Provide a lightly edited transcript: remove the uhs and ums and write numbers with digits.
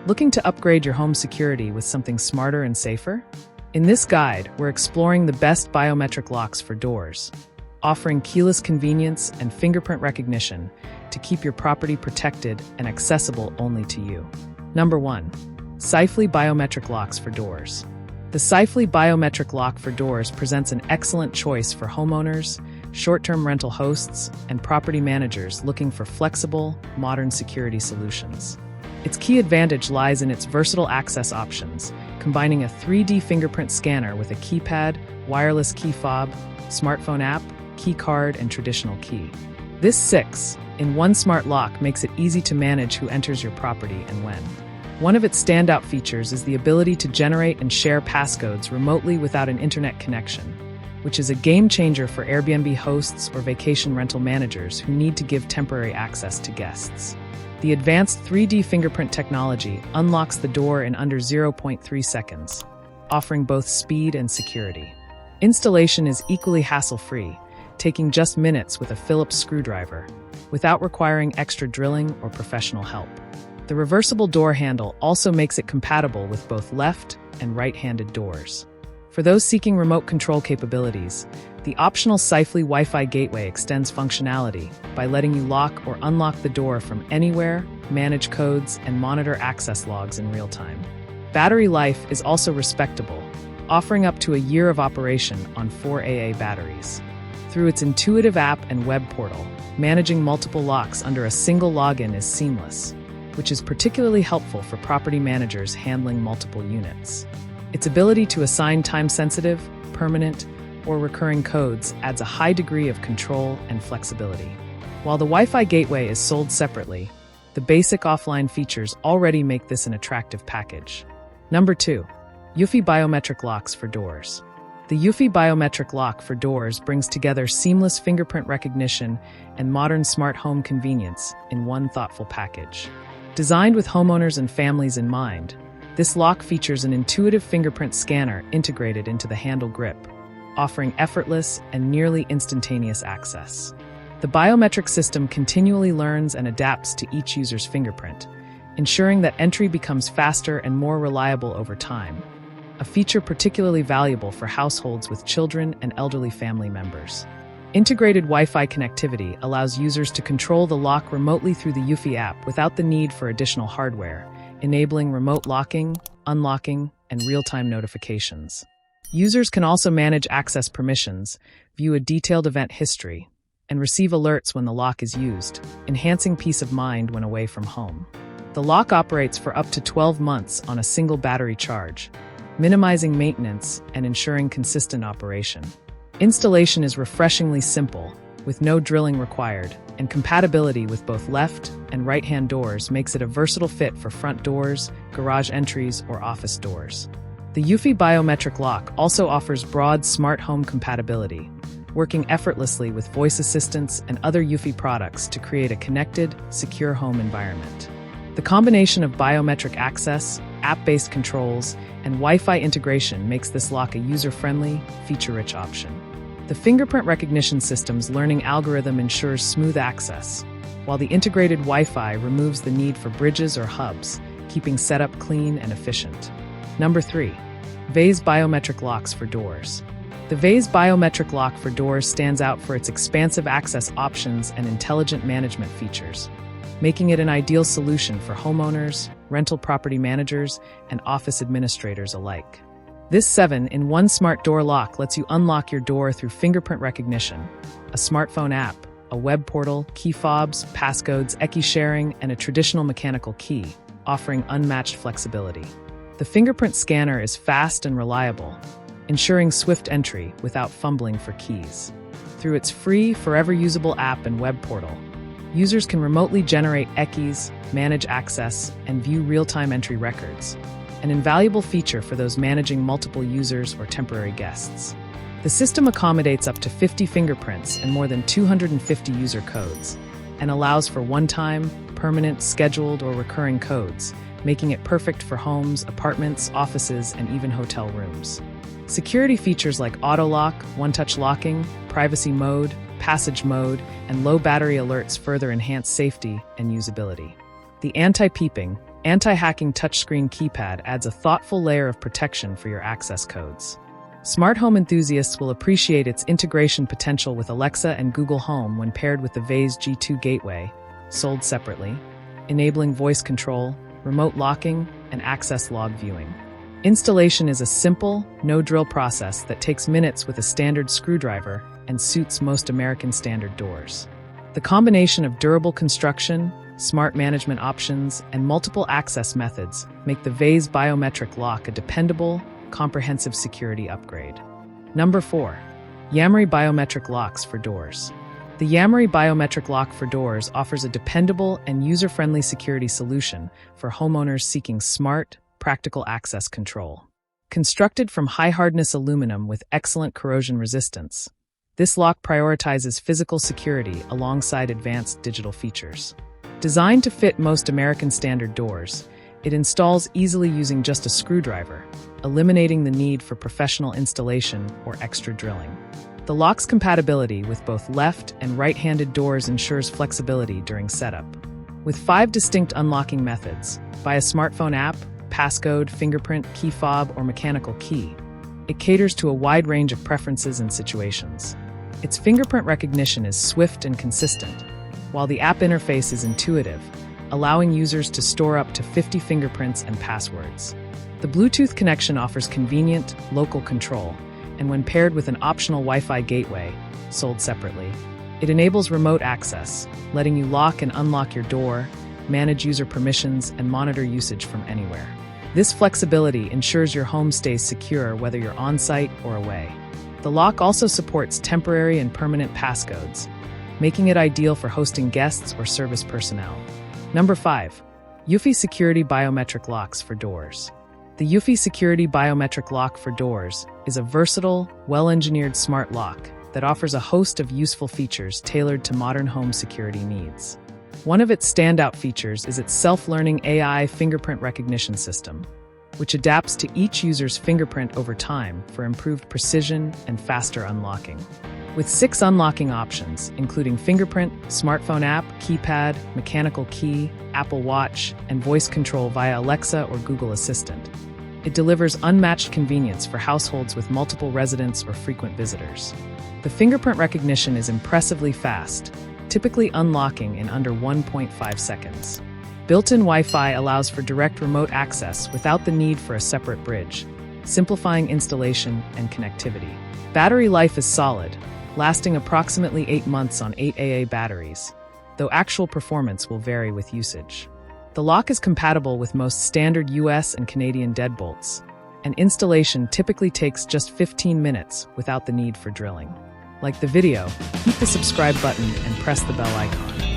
Looking to upgrade your home security with something smarter and safer? In this guide, we're exploring the best biometric locks for doors, offering keyless convenience and fingerprint recognition to keep your property protected and accessible only to you. Number 1. Sifely Biometric Locks for Doors. The Sifely Biometric Lock for Doors presents an excellent choice for homeowners, short-term rental hosts, and property managers looking for flexible, modern security solutions. Its key advantage lies in its versatile access options, combining a 3D fingerprint scanner with a keypad, wireless key fob, smartphone app, key card, and traditional key. This 6-in-1 smart lock makes it easy to manage who enters your property and when. One of its standout features is the ability to generate and share passcodes remotely without an internet connection, which is a game changer for Airbnb hosts or vacation rental managers who need to give temporary access to guests. The advanced 3D fingerprint technology unlocks the door in under 0.3 seconds, offering both speed and security. Installation is equally hassle-free, taking just minutes with a Phillips screwdriver, without requiring extra drilling or professional help. The reversible door handle also makes it compatible with both left and right-handed doors. For those seeking remote control capabilities, the optional Sifely Wi-Fi gateway extends functionality by letting you lock or unlock the door from anywhere, manage codes, and monitor access logs in real time. Battery life is also respectable, offering up to a year of operation on 4AA batteries. Through its intuitive app and web portal, managing multiple locks under a single login is seamless, which is particularly helpful for property managers handling multiple units. Its ability to assign time-sensitive, permanent, or recurring codes adds a high degree of control and flexibility. While the Wi-Fi gateway is sold separately, the basic offline features already make this an attractive package. Number 2. Eufy Biometric Locks for Doors. The Eufy Biometric Lock for Doors brings together seamless fingerprint recognition and modern smart home convenience in one thoughtful package. Designed with homeowners and families in mind, this lock features an intuitive fingerprint scanner integrated into the handle grip, offering effortless and nearly instantaneous access. The biometric system continually learns and adapts to each user's fingerprint, ensuring that entry becomes faster and more reliable over time, a feature particularly valuable for households with children and elderly family members. Integrated Wi-Fi connectivity allows users to control the lock remotely through the Eufy app without the need for additional hardware, enabling remote locking, unlocking, and real-time notifications. Users can also manage access permissions, view a detailed event history, and receive alerts when the lock is used, enhancing peace of mind when away from home. The lock operates for up to 12 months on a single battery charge, minimizing maintenance and ensuring consistent operation. Installation is refreshingly simple, with no drilling required, and compatibility with both left and right-hand doors makes it a versatile fit for front doors, garage entries, or office doors. The Eufy Biometric Lock also offers broad smart home compatibility, working effortlessly with voice assistants and other Eufy products to create a connected, secure home environment. The combination of biometric access, app-based controls, and Wi-Fi integration makes this lock a user-friendly, feature-rich option. The fingerprint recognition system's learning algorithm ensures smooth access, while the integrated Wi-Fi removes the need for bridges or hubs, keeping setup clean and efficient. Number 3. Veise Biometric Locks for Doors. The Veise Biometric Lock for Doors stands out for its expansive access options and intelligent management features, making it an ideal solution for homeowners, rental property managers, and office administrators alike. This 7-in-1 smart door lock lets you unlock your door through fingerprint recognition, a smartphone app, a web portal, key fobs, passcodes, key sharing, and a traditional mechanical key, offering unmatched flexibility. The fingerprint scanner is fast and reliable, ensuring swift entry without fumbling for keys. Through its free, forever usable app and web portal, users can remotely generate keys, manage access, and view real-time entry records, an invaluable feature for those managing multiple users or temporary guests. The system accommodates up to 50 fingerprints and more than 250 user codes, and allows for one-time, permanent, scheduled, or recurring codes, making it perfect for homes, apartments, offices, and even hotel rooms. Security features like auto-lock, one-touch locking, privacy mode, passage mode, and low battery alerts further enhance safety and usability. The anti-peeping, anti-hacking touchscreen keypad adds a thoughtful layer of protection for your access codes. Smart home enthusiasts will appreciate its integration potential with Alexa and Google Home when paired with the Veise G2 gateway, sold separately, enabling voice control, remote locking, and access log viewing. Installation is a simple, no-drill process that takes minutes with a standard screwdriver and suits most American standard doors. The combination of durable construction, smart management options, and multiple access methods make the Veise Biometric lock a dependable, comprehensive security upgrade. Number 4. Yamiry Biometric Locks for Doors. The Yamiry Biometric Lock for Doors offers a dependable and user-friendly security solution for homeowners seeking smart, practical access control. Constructed from high-hardness aluminum with excellent corrosion resistance, this lock prioritizes physical security alongside advanced digital features. Designed to fit most American standard doors, it installs easily using just a screwdriver, eliminating the need for professional installation or extra drilling. The lock's compatibility with both left and right-handed doors ensures flexibility during setup. With 5 distinct unlocking methods, via smartphone app, passcode, fingerprint, key fob, or mechanical key, it caters to a wide range of preferences and situations. Its fingerprint recognition is swift and consistent, while the app interface is intuitive, allowing users to store up to 50 fingerprints and passwords. The Bluetooth connection offers convenient, local control, and when paired with an optional Wi-Fi gateway, sold separately, it enables remote access, letting you lock and unlock your door, manage user permissions, and monitor usage from anywhere. This flexibility ensures your home stays secure whether you're on-site or away. The lock also supports temporary and permanent passcodes, making it ideal for hosting guests or service personnel. Number 5. Eufy Security Biometric Locks for Doors. The Eufy Security Biometric Lock for Doors is a versatile, well-engineered smart lock that offers a host of useful features tailored to modern home security needs. One of its standout features is its self-learning AI fingerprint recognition system, which adapts to each user's fingerprint over time for improved precision and faster unlocking. With 6 unlocking options, including fingerprint, smartphone app, keypad, mechanical key, Apple Watch, and voice control via Alexa or Google Assistant, it delivers unmatched convenience for households with multiple residents or frequent visitors. The fingerprint recognition is impressively fast, typically unlocking in under 1.5 seconds. Built-in Wi-Fi allows for direct remote access without the need for a separate bridge, simplifying installation and connectivity. Battery life is solid, lasting approximately 8 months on 8AA batteries, though actual performance will vary with usage. The lock is compatible with most standard US and Canadian deadbolts, and installation typically takes just 15 minutes without the need for drilling. Like the video, hit the subscribe button and press the bell icon.